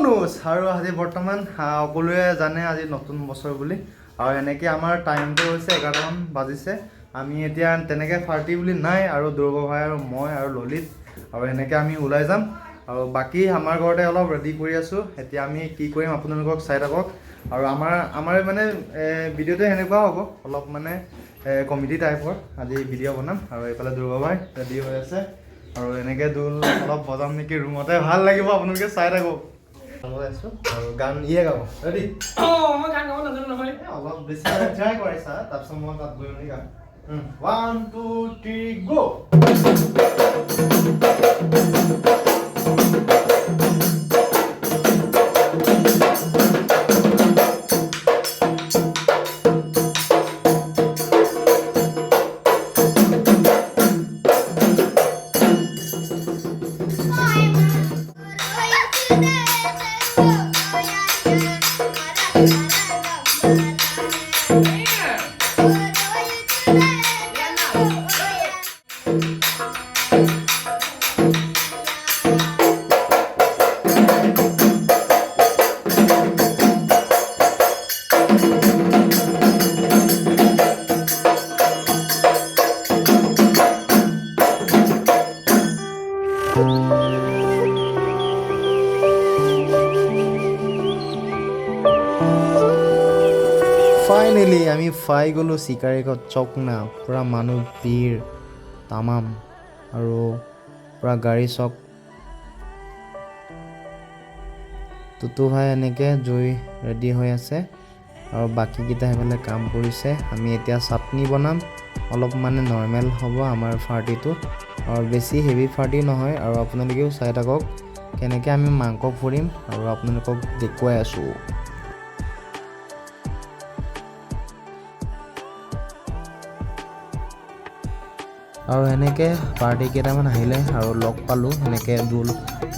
News আৰু আজি বৰ্তমান সকলোৱে জানে আজি নতুন বছৰ বুলি আৰু এনেকৈ আমাৰ টাইমটো হৈছে 11মান বাজিছে আমি এতিয়া তেনেকৈ পাৰ্টি বুলি নাই আৰু দুৰ্গ ভাই আৰু মই আৰু ললিত আৰু এনেকৈ আমি ওলাই যাম আৰু বাকী আমাৰ ঘৰতে অলপ ৰেডি কৰি আছোঁ এতিয়া আমি কি কৰিম আপোনালোকক চাই থাকক আৰু আমাৰ মানে ভিডিঅ'টো এনেকুৱা হ'ব অলপ মানে কমেডি টাইপৰ আজি ভিডিঅ' বনাম আৰু এইফালে দুৰ্গ ভাই ৰেডি হৈ আছে আৰু এনেকৈ দোল অলপ বজাম নেকি ৰুমতে ভাল লাগিব আপোনালোকে চাই থাকক আৰু গান ইয়ে গাব ৰেডি মই গান গাব নাজানো নহয় অলপ বেছি ট্ৰাই কৰিছা তাৰপিছত মই তাত গৈ মেলি গাম 1 2 3 গো ফাইনেলি আমি পাই গ'লোঁ চিকাৰীঘৰত চকনা পূৰা মানুহ ভিৰ তামাম আৰু পূৰা গাড়ী চক টুটু ভাই এনেকৈ জুই ৰেডি হৈ আছে আৰু বাকীকেইটা সেইফালে কাম কৰিছে আমি এতিয়া চাটনি বনাম অলপ মানে নৰ্মেল হ'ব আমাৰ পাৰ্টিটো আৰু বেছি হেভি পাৰ্টি নহয় আৰু আপোনালোকেও চাই থাকক কেনেকৈ আমি মাংস ফুৰিম আৰু আপোনালোকক দেখুৱাই আছোঁ আৰু এনেকৈ পাৰ্টি কেইটামান আহিলে আৰু লগ পালোঁ এনেকৈ দোল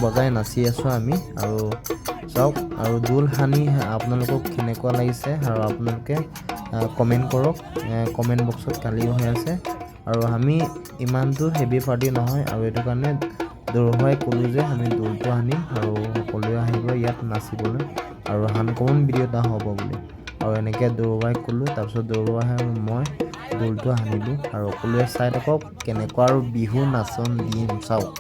বজাই নাচি আছোঁ আমি আৰু চাওক আৰু দোল সানি আপোনালোকক কেনেকুৱা লাগিছে আৰু আপোনালোকে কমেণ্ট কৰক কমেণ্ট বক্সত কালিও হৈ আছে আৰু আমি ইমানটো হেভি পাৰ্টি নহয় আৰু এইটো কাৰণে দৌৰহুৱাই ক'লোঁ যে আমি দোলটো আনিম আৰু সকলোৱে আহিব ইয়াত নাচিবলৈ আৰু আনকমন ভিডিঅ' এটা হ'ব বুলি আৰু এনেকৈ দৌৰহুৱাই ক'লোঁ তাৰপিছত দৌৰহুৱাই আৰু মই দোলটো আনিলোঁ আৰু সকলোৱে চাই থাকক কেনেকুৱা আৰু বিহু নাচন দিম চাওক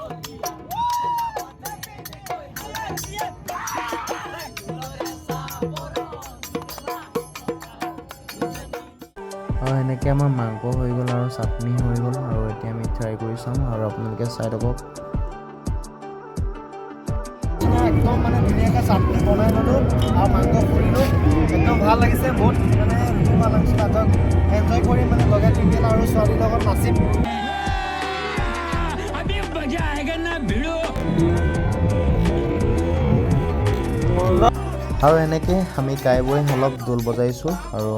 আৰু এনেকৈ আমাৰ মাংস হৈ গ'ল আৰু চাটনি হৈ গ'ল আৰু এতিয়া আমি ট্ৰাই কৰি চাম আৰু আপোনালোকে চাই থাকক একদম মানে ধুনীয়াকৈ চাটনি বনাই ল'লোঁ আৰু মাংস ফুৰিলোঁ একদম ভাল লাগিছে বহুত মানে ভাল লাগিছে তাত এনজয় কৰি মানে লগে তিনিদিন আৰু ছোৱালীৰ লগত নাচিম আৰু এনেকৈ আমি গাই বৈ অলপ দোল বজাইছোঁ আৰু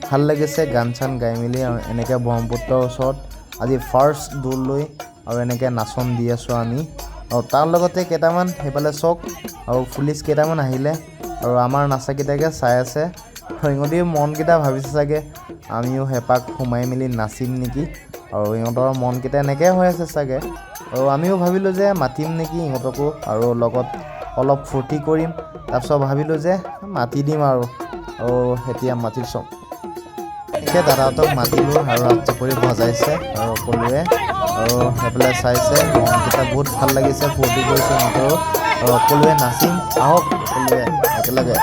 ভাল লাগিছে গান চান গাই মেলি আৰু এনেকৈ ব্ৰহ্মপুত্ৰৰ ওচৰত আজি ফাৰ্ষ্ট দোল লৈ আৰু এনেকৈ নাচন দি আছোঁ আমি আৰু তাৰ লগতে কেইটামান সেইফালে চক আৰু পুলিচ কেইটামান আহিলে আৰু আমাৰ নাচাকেইটাকে চাই আছে সিহঁতি মনকেইটা ভাবিছে চাগে আমিও হেঁপাক সোমাই মেলি নাচিম নেকি আৰু ইহঁতৰ মনকেইটা এনেকৈ হৈ আছে চাগে আৰু আমিও ভাবিলোঁ যে মাতিম নেকি ইহঁতকো আৰু লগত অলপ ফূৰ্তি কৰিম তাৰপিছত ভাবিলোঁ যে মাতি দিম আৰু এতিয়া মাতি চম এতিয়া দাদাহঁতক মাতিলোঁ আৰু চাপৰি বজাইছে আৰু সকলোৱে আৰু সেইফালে চাইছে মনকেইটা বহুত ভাল লাগিছে ফূৰ্তি কৰিছে সিহঁতৰো আৰু সকলোৱে নাচিম আহক সকলোৱে একেলগে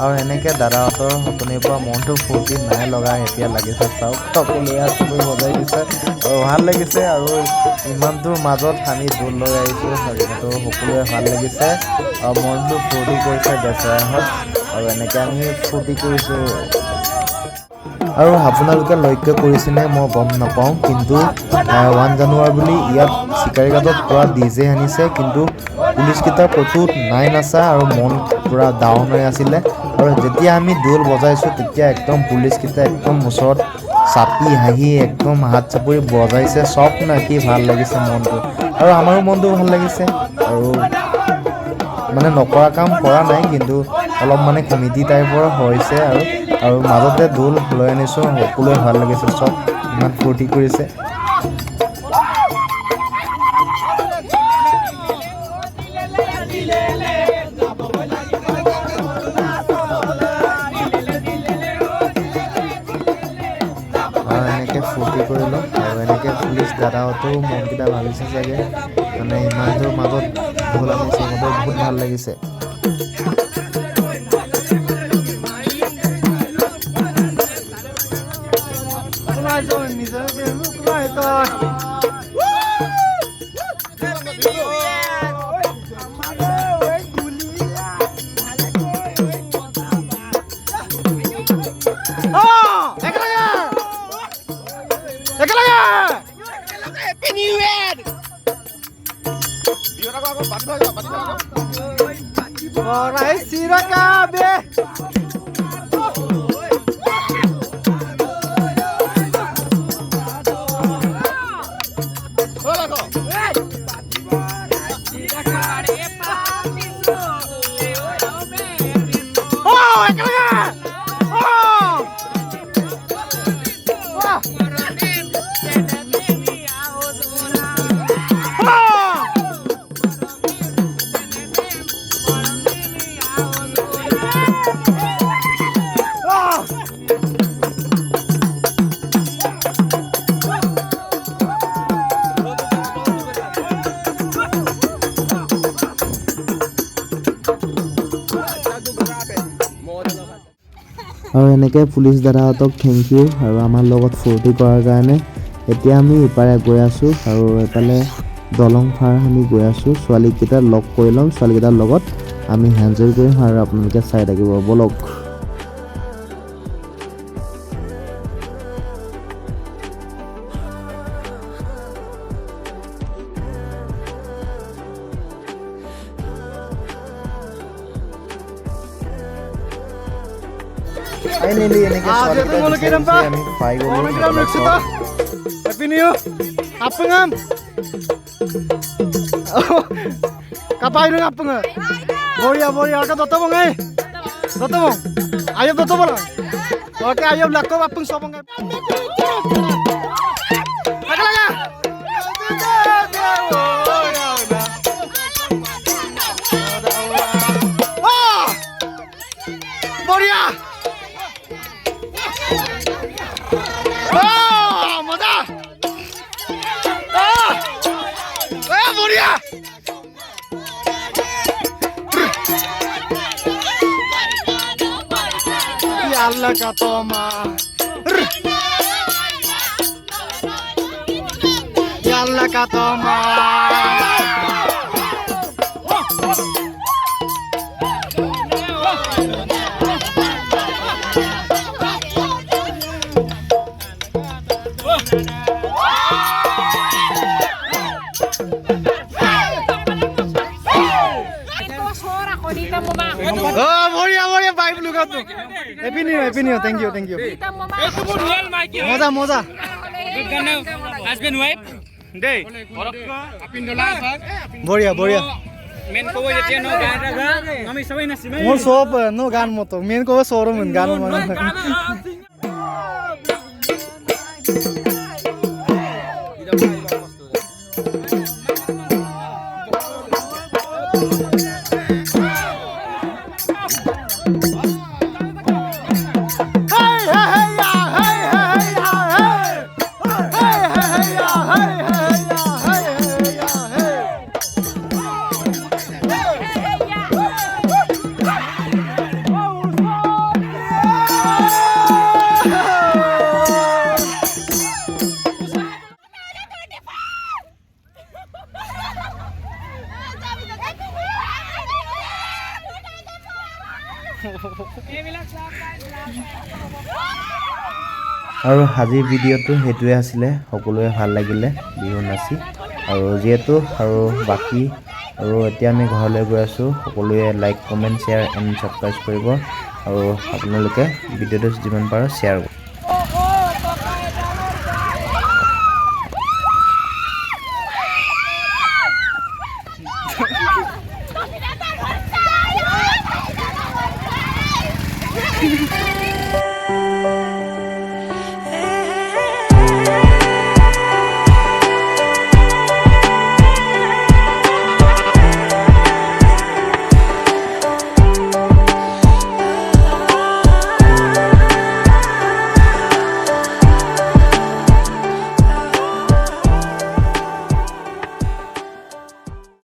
আৰু এনেকৈ দাদাহঁতৰ সপোনৰ পৰা মনটো ফূৰ্তি নাই লগা এতিয়া লাগিছে চাওক সকলোৱে চবেই বজাই দিছে আৰু ভাল লাগিছে আৰু ইমানটোৰ মাজত আমি দৌল লৈ আহিছোঁ তো সকলোৱে ভাল লাগিছে আৰু মনটো ফূৰ্তি কৰিছে বেচেৰাহঁত আৰু এনেকৈ আমি ফূৰ্তি কৰিছোঁ আৰু আপোনালোকে লক্ষ্য কৰিছেনে মই গম নাপাওঁ কিন্তু 1 জানুৱাৰী বুলি ইয়াত চিকাৰীঘাটত পূৰা ডিজে আনিছে কিন্তু পুলিচকেইটাৰ ক'তো নাই নাচা আৰু মন পূৰা ডাউন হৈ আছিলে আৰু যেতিয়া আমি দৌল বজাইছোঁ তেতিয়া একদম পুলিচকেইটা একদম ওচৰত চাপি হাঁহি একদম হাত চাপৰি বজাইছে চব নাকি ভাল লাগিছে মনটো আৰু আমাৰো মনটো ভাল লাগিছে আৰু মানে নকৰা কাম কৰা নাই কিন্তু অলপ মানে কমিটি টাইপৰ হৈছে আৰু মাজতে দৌল লৈ আনিছোঁ সকলোৱে ভাল লাগিছে চব ইমান ফূৰ্তি কৰিছে এনেকৈ ফূৰ্তি কৰিলোঁ আৰু এনেকৈ পুলিচ দাদাহঁতেও মনকেইটা ভাবিছে চাগে মানে ইমানটোৰ মাজত দৌল আনিছে সিহঁতৰ বহুত ভাল লাগিছে আৰু এনেকৈ পুলিচ দাদাহঁতক থেংক ইউ আৰু আমাৰ লগত ফূৰ্তি কৰাৰ কাৰণে এতিয়া আমি ইপাৰে গৈ আছোঁ আৰু এইফালে দলং পাৰ আমি গৈ আছোঁ ছোৱালীকেইটা লগ কৰি ল'ম ছোৱালীকেইটাৰ লগত আমি এনজয় কৰিম আৰু আপোনালোকে চাই থাকিব ব'লক Finally, ini kami Happy New Year. Apa ngam? Kapai dong apa nggak? Boria, ka toto bang eh? Toto bang, ayam toto bang. Oke, ayam lakko apeng sobang. Lagi. Boria. Boria. Ya Allah ka toma. Ya Allah ka toma. Oh, Boria, bye dulu kau tu. Happy New Year, thank you. Moza. Husband wife. Day. Boria. Men ko wajah dia no gan raga. Kami sabay nasi mai. More soap, no gan moto. Main ko showroom mun gan mo. আৰু আজিৰ ভিডিঅ'টো সেইটোৱে আছিলে সকলোৱে ভাল লাগিলে বিহু নাচি আৰু যিহেতু আৰু বাকী আৰু এতিয়া আমি ঘৰলৈ গৈ আছোঁ সকলোৱে like comment share and subscribe কৰিব আৰু আপোনালোকে ভিডিঅ'টো যিমান পাৰে শ্বেয়াৰ কৰিব Kita tak percaya.